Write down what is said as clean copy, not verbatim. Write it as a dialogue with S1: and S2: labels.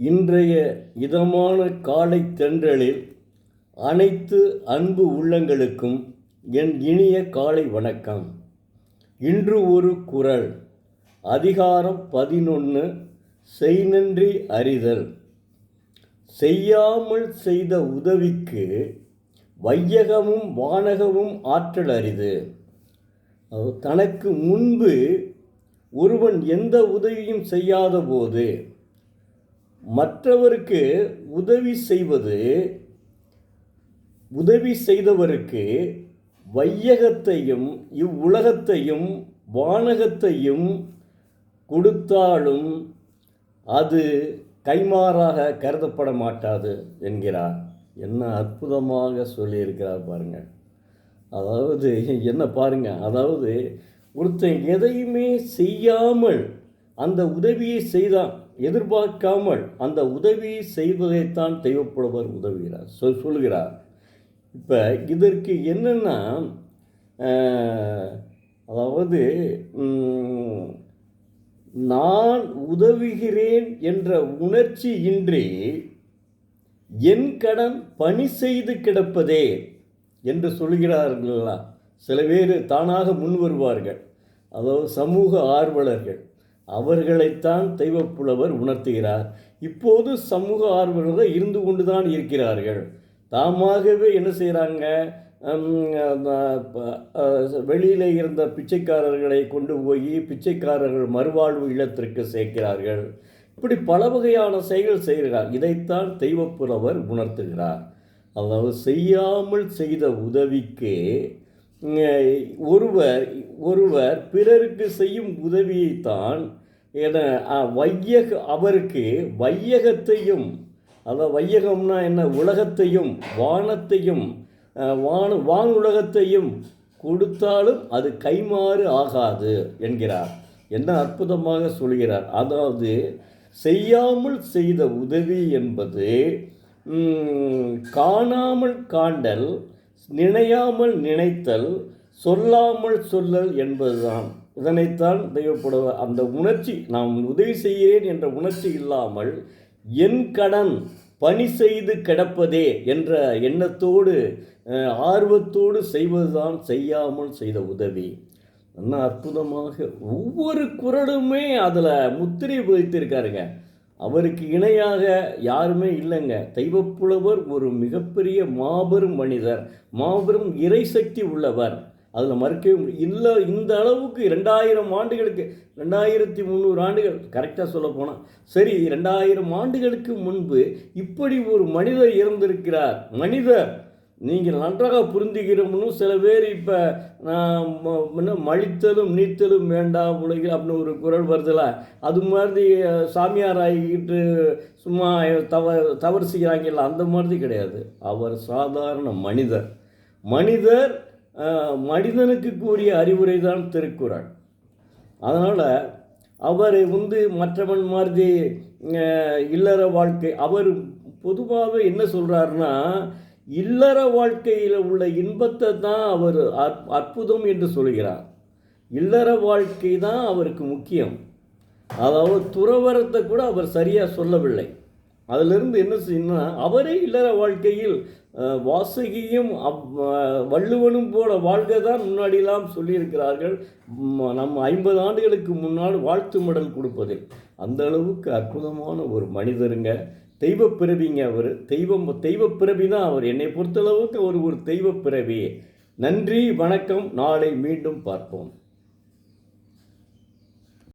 S1: இன்றைய இதமான காலை தென்றலில் அனைத்து அன்பு உள்ளங்களுக்கும் என் இனிய காலை வணக்கம். இன்று ஒரு குறள். அதிகாரம் 11. செய்நன்றி அறிதல். செய்யாமல் செய்த உதவிக்கு வையகமும் வானகமும் ஆற்றல் அரிது. தனக்கு முன்பு ஒருவன் எந்த உதவியும் செய்யாத போது மற்றவருக்கு உதவி செய்தவருக்கு வையகத்தையும் இவ்வுலகத்தையும் வானகத்தையும் கொடுத்தாலும் அது கைமாறாக கருதப்பட மாட்டாது என்கிறார். என்ன அற்புதமாக சொல்லியிருக்கிறார் பாருங்கள். அதாவது என்ன பாருங்கள், அதாவது ஒருத்தன் எதையுமே செய்யாமல் அந்த உதவியை செய்தான், எதிர்பார்க்காமல் அந்த உதவியை செய்வதைத்தான் தெய்வப்புலவர் உதவுகிறார் சொல்கிறார். இப்போ இதற்கு என்னென்னா, அதாவது நான் உதவுகிறேன் என்ற உணர்ச்சி இன்றி என் கடன் பணி செய்து கிடப்பதே என்று சொல்கிறார்களா. சில பேர் தானாக முன் வருவார்கள், அதாவது சமூக ஆர்வலர்கள். அவர்களைத்தான் தெய்வப்புலவர் உணர்த்துகிறார். இப்போது சமூக ஆர்வலர்கள் இருந்து கொண்டு தான் இருக்கிறார்கள். தாமாகவே என்ன செய்கிறாங்க, வெளியில் இருந்த பிச்சைக்காரர்களை கொண்டு போய் பிச்சைக்காரர்கள் மறுவாழ்வு இல்லத்திற்கு சேர்க்கிறார்கள். இப்படி பல வகையான செயல்கள் செய்கிறார். இதைத்தான் தெய்வப்புலவர் உணர்த்துகிறார். அதாவது செய்யாமல் செய்த உதவிக்கு ஒருவர் பிறருக்கு செய்யும் உதவியைத்தான் அவருக்கு வையகத்தையும், அதாவது வையகம்னா என்ன, உலகத்தையும் வானத்தையும் வானுலகத்தையும் கொடுத்தாலும் அது கைமாறு ஆகாது என்கிறார். என்ன அற்புதமாக சொல்கிறார். அதாவது செய்யாமல் செய்த உதவி என்பது காணாமல் காண்டல், நினையாமல் நினைத்தல், சொல்லாமல் சொல்லல் என்பதுதான். இதனைத்தான் தெய்வப்புலவர் அந்த உணர்ச்சி, நாம் உதவி செய்கிறேன் என்ற உணர்ச்சி இல்லாமல் என் கடன் பணி செய்து கிடப்பதே என்ற எண்ணத்தோடு ஆர்வத்தோடு செய்வதுதான் செய்யாமல் செய்த உதவி. என்ன அற்புதமாக ஒவ்வொரு குறளுமே அதில் முத்திரை பதித்திருக்காருங்க. அவருக்கு இணையாக யாருமே இல்லைங்க. தெய்வப்புலவர் ஒரு மிகப்பெரிய மாபெரும் மனிதர், மாபெரும் இறைசக்தி உள்ளவர். அதில் மறுக்கவே இல்லை. இந்த அளவுக்கு 2000 ஆண்டுகளுக்கு 2300 ஆண்டுகள் கரெக்டாக சொல்ல போனால் சரி, 2000 ஆண்டுகளுக்கு முன்பு இப்படி ஒரு மனிதர் இருந்திருக்கிறார். மனிதர் நீங்கள் நன்றாக புரிந்துகிறோம்னு சில பேர் இப்போ மழித்தலும் நீத்தலும் வேண்டாம் உலகில் அப்படின்னு ஒரு குரல் வருதுல, அது மாதிரி சாமியார் ஆகிக்கிட்டு சும்மா தவறு செய்கிறாங்கல்ல, அந்த மாதிரி கிடையாது. அவர் சாதாரண மனிதர் மனிதனுக்கு கூறிய அறிவுரை தான் திருக்குறள். அதனால் அவர் மற்றவன் மாதிரி இல்லற வாழ்க்கை, அவர் பொதுவாகவே என்ன சொல்கிறாருன்னா, இல்லற வாழ்க்கையில் உள்ள இன்பத்தை தான் அவர் அற்புதம் என்று சொல்கிறார். இல்லற வாழ்க்கை தான் அவருக்கு முக்கியம். அதாவது துறவரத்தை கூட அவர் சரியாக சொல்லவில்லை. அதிலிருந்து என்ன செய்யணும்னா, அவரே இல்லற வாழ்க்கையில் வாசகியும் வள்ளுவனும் போல வாழ்க தான் முன்னாடியெல்லாம் சொல்லியிருக்கிறார்கள். நம்ம 50 ஆண்டுகளுக்கு முன்னால் வாழ்த்து மடல் கொடுப்பதில் அந்த அளவுக்கு அற்புதமான ஒரு மனிதருங்க. தெய்வப்பிறவிங்க அவர். தெய்வப்பிறவி தான் அவர். என்னை பொறுத்தளவுக்கு அவர் ஒரு தெய்வப்பிறவி. நன்றி, வணக்கம். நாளை மீண்டும் பார்ப்போம்.